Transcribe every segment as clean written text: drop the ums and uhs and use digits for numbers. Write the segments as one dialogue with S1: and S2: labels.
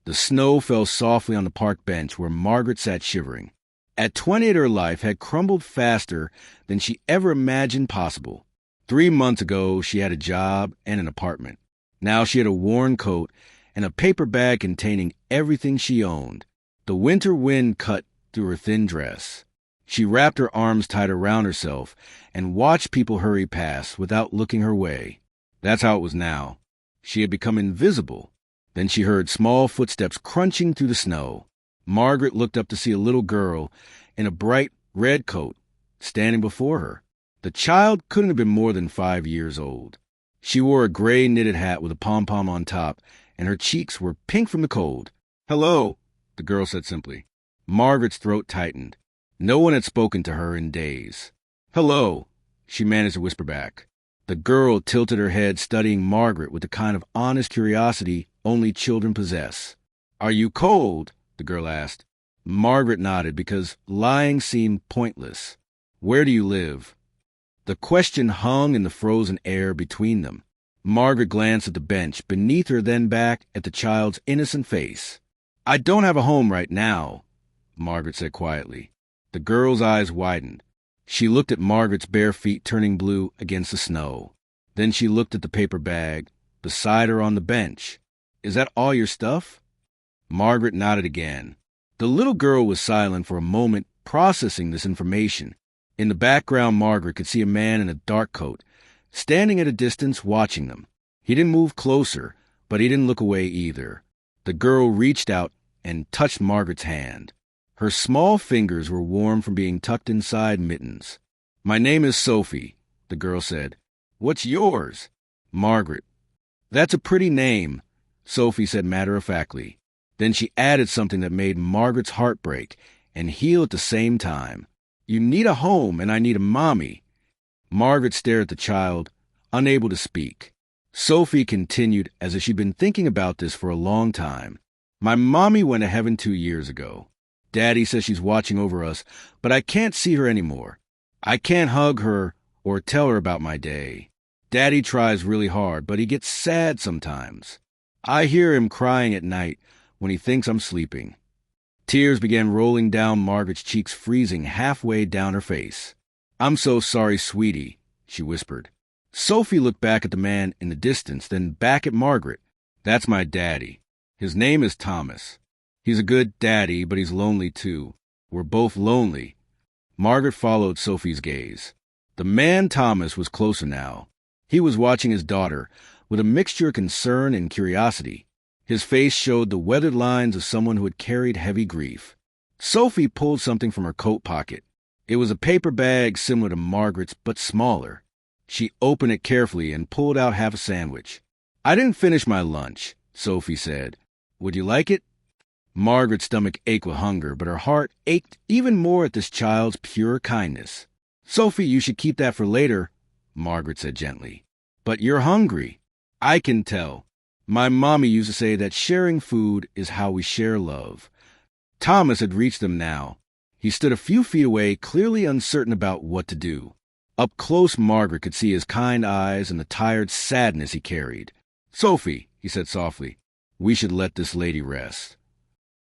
S1: The snow fell softly on the park bench where Margaret sat shivering. At 28, her life had crumbled faster than she ever imagined possible. 3 months ago, she had a job and an apartment. Now she had a worn coat and a paper bag containing everything she owned. The winter wind cut through her thin dress. She wrapped her arms tight around herself and watched people hurry past without looking her way. That's how it was now. She had become invisible. Then she heard small footsteps crunching through the snow. Margaret looked up to see a little girl in a bright red coat standing before her. The child couldn't have been more than 5 years old. She wore a gray knitted hat with a pom-pom on top, and her cheeks were pink from the cold. "Hello," the girl said simply. Margaret's throat tightened. No one had spoken to her in days. "Hello," she managed to whisper back. The girl tilted her head, studying Margaret with the kind of honest curiosity only children possess. "Are you cold?" the girl asked. Margaret nodded because lying seemed pointless. "Where do you live?" The question hung in the frozen air between them. Margaret glanced at the bench beneath her, then back at the child's innocent face. "I don't have a home right now," Margaret said quietly. The girl's eyes widened. She looked at Margaret's bare feet turning blue against the snow. Then she looked at the paper bag beside her on the bench. "Is that all your stuff?" Margaret nodded again. The little girl was silent for a moment, processing this information. In the background, Margaret could see a man in a dark coat, standing at a distance watching them. He didn't move closer, but he didn't look away either. The girl reached out and touched Margaret's hand. Her small fingers were warm from being tucked inside mittens. "My name is Sophie," the girl said. "What's yours?" "Margaret." "That's a pretty name," Sophie said matter-of-factly. Then she added something that made Margaret's heart break and heal at the same time. "You need a home, and I need a mommy." Margaret stared at the child, unable to speak. Sophie continued as if she'd been thinking about this for a long time. "My mommy went to heaven 2 years ago. Daddy says she's watching over us, but I can't see her anymore. I can't hug her or tell her about my day. Daddy tries really hard, but he gets sad sometimes. I hear him crying at night when he thinks I'm sleeping." Tears began rolling down Margaret's cheeks, freezing halfway down her face. "I'm so sorry, sweetie," she whispered. Sophie looked back at the man in the distance, then back at Margaret. "That's my daddy. His name is Thomas. He's a good daddy, but he's lonely too. We're both lonely." Margaret followed Sophie's gaze. The man Thomas was closer now. He was watching his daughter with a mixture of concern and curiosity. His face showed the weathered lines of someone who had carried heavy grief. Sophie pulled something from her coat pocket. It was a paper bag similar to Margaret's, but smaller. She opened it carefully and pulled out half a sandwich. "I didn't finish my lunch," Sophie said. "Would you like it?" Margaret's stomach ached with hunger, but her heart ached even more at this child's pure kindness. "Sophie, you should keep that for later," Margaret said gently. "But you're hungry." "I can tell. My mommy used to say that sharing food is how we share love." Thomas had reached them now. He stood a few feet away, clearly uncertain about what to do. Up close, Margaret could see his kind eyes and the tired sadness he carried. "Sophie," he said softly, "we should let this lady rest."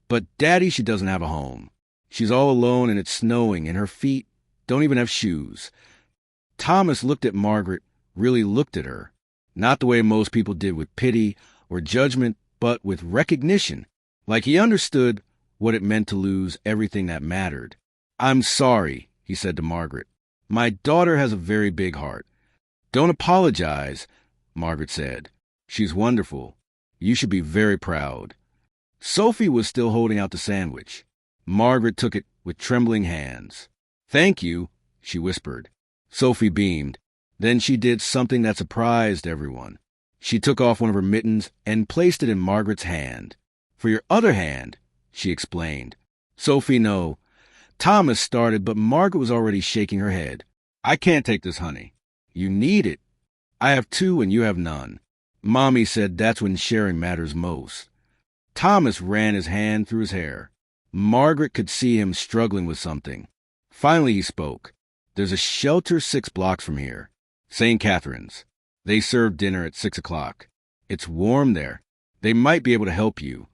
S1: "But, Daddy, she doesn't have a home. She's all alone and it's snowing and her feet don't even have shoes." Thomas looked at Margaret, really looked at her. Not the way most people did, with pity or judgment, but with recognition, like he understood what it meant to lose everything that mattered. "I'm sorry," he said to Margaret. "My daughter has a very big heart." "Don't apologize," Margaret said. "She's wonderful. You should be very proud." Sophie was still holding out the sandwich. Margaret took it with trembling hands. "Thank you," she whispered. Sophie beamed. Then she did something that surprised everyone. She took off one of her mittens and placed it in Margaret's hand. "For your other hand," she explained. "Sophie, no." Thomas started, but Margaret was already shaking her head. "I can't take this, honey. You need it. I have 2 and you have none. Mommy said that's when sharing matters most." Thomas ran his hand through his hair. Margaret could see him struggling with something. Finally he spoke. "There's a shelter 6 blocks from here. St. Catherine's. They serve dinner at 6 o'clock. It's warm there. They might be able to help you."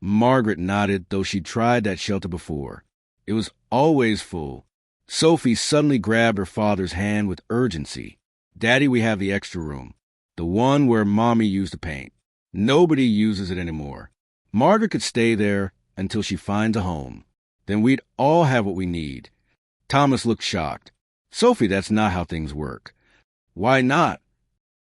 S1: Margaret nodded, though she'd tried that shelter before. It was always full. Sophie suddenly grabbed her father's hand with urgency. "Daddy, we have the extra room. The one where Mommy used to paint. Nobody uses it anymore. Margaret could stay there until she finds a home. Then we'd all have what we need." Thomas looked shocked. "Sophie, that's not how things work." "Why not?"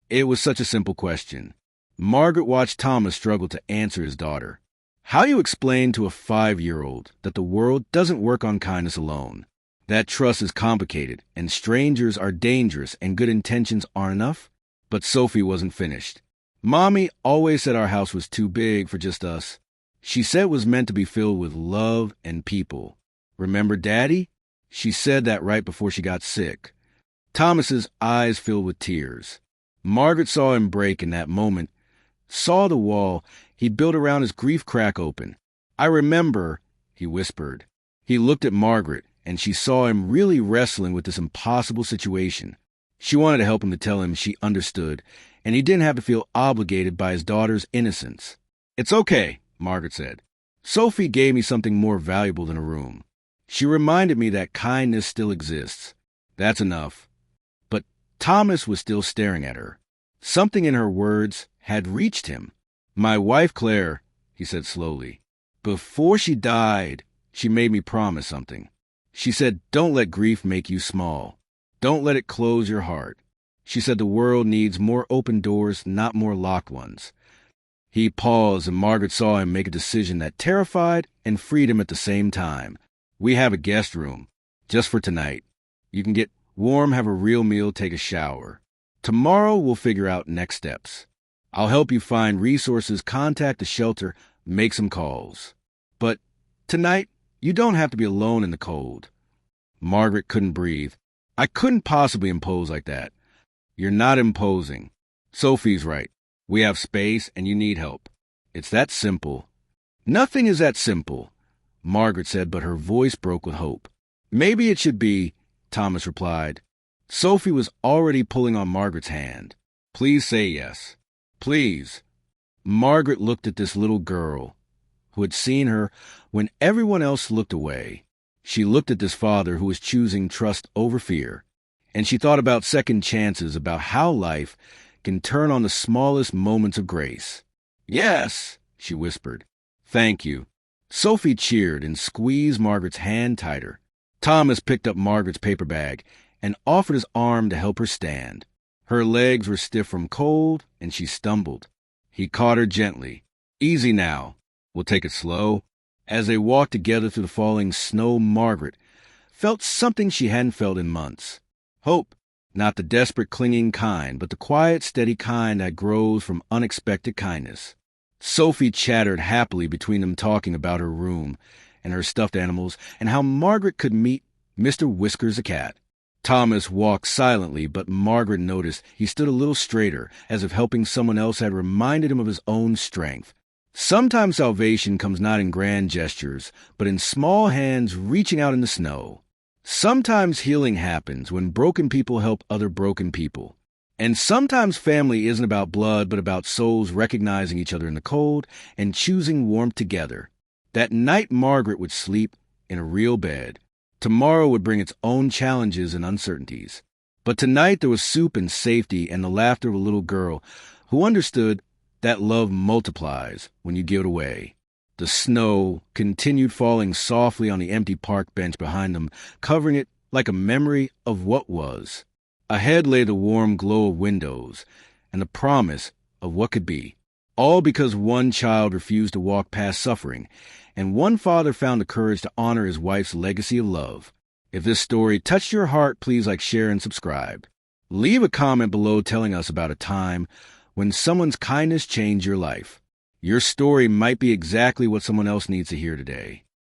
S1: It was such a simple question. Margaret watched Thomas struggle to answer his daughter. "How do you explain to a 5-year-old that the world doesn't work on kindness alone? That trust is complicated, and strangers are dangerous, and good intentions aren't enough?" But Sophie wasn't finished. "Mommy always said our house was too big for just us. She said it was meant to be filled with love and people. Remember Daddy? She said that right before she got sick." Thomas's eyes filled with tears. Margaret saw him break in that moment, saw the wall he built around his grief crack open. "I remember," he whispered. He looked at Margaret, and she saw him really wrestling with this impossible situation. She wanted to help him, to tell him she understood, and he didn't have to feel obligated by his daughter's innocence. "It's okay," Margaret said. "Sophie gave me something more valuable than a room. She reminded me that kindness still exists. That's enough." But Thomas was still staring at her. Something in her words had reached him. "My wife, Claire," he said slowly, "before she died, she made me promise something. She said, don't let grief make you small. Don't let it close your heart. She said the world needs more open doors, not more locked ones." He paused, and Margaret saw him make a decision that terrified and freed him at the same time. "We have a guest room, just for tonight. You can get warm, have a real meal, take a shower. Tomorrow we'll figure out next steps. I'll help you find resources, contact the shelter, make some calls. But tonight, you don't have to be alone in the cold." Margaret couldn't breathe. "I couldn't possibly impose like that." "You're not imposing. Sophie's right. We have space and you need help. It's that simple." "Nothing is that simple," Margaret said, but her voice broke with hope. "Maybe it should be," Thomas replied. Sophie was already pulling on Margaret's hand. "Please say yes. Please." Margaret looked at this little girl who had seen her when everyone else looked away. She looked at this father who was choosing trust over fear. And she thought about second chances, about how life can turn on the smallest moments of grace. "Yes," she whispered. "Thank you." Sophie cheered and squeezed Margaret's hand tighter. Thomas picked up Margaret's paper bag and offered his arm to help her stand. Her legs were stiff from cold, and she stumbled. He caught her gently. "Easy now. We'll take it slow." As they walked together through the falling snow, Margaret felt something she hadn't felt in months. Hope. Not the desperate, clinging kind, but the quiet, steady kind that grows from unexpected kindness. Sophie chattered happily between them, talking about her room and her stuffed animals and how Margaret could meet Mr. Whiskers the cat. Thomas walked silently, but Margaret noticed he stood a little straighter, as if helping someone else had reminded him of his own strength. Sometimes salvation comes not in grand gestures, but in small hands reaching out in the snow. Sometimes healing happens when broken people help other broken people. And sometimes family isn't about blood, but about souls recognizing each other in the cold and choosing warmth together. That night Margaret would sleep in a real bed. Tomorrow would bring its own challenges and uncertainties. But tonight there was soup and safety and the laughter of a little girl who understood that love multiplies when you give it away. The snow continued falling softly on the empty park bench behind them, covering it like a memory of what was. Ahead lay the warm glow of windows and the promise of what could be. All because one child refused to walk past suffering, and one father found the courage to honor his wife's legacy of love. If this story touched your heart, please like, share, and subscribe. Leave a comment below telling us about a time when someone's kindness changed your life. Your story might be exactly what someone else needs to hear today.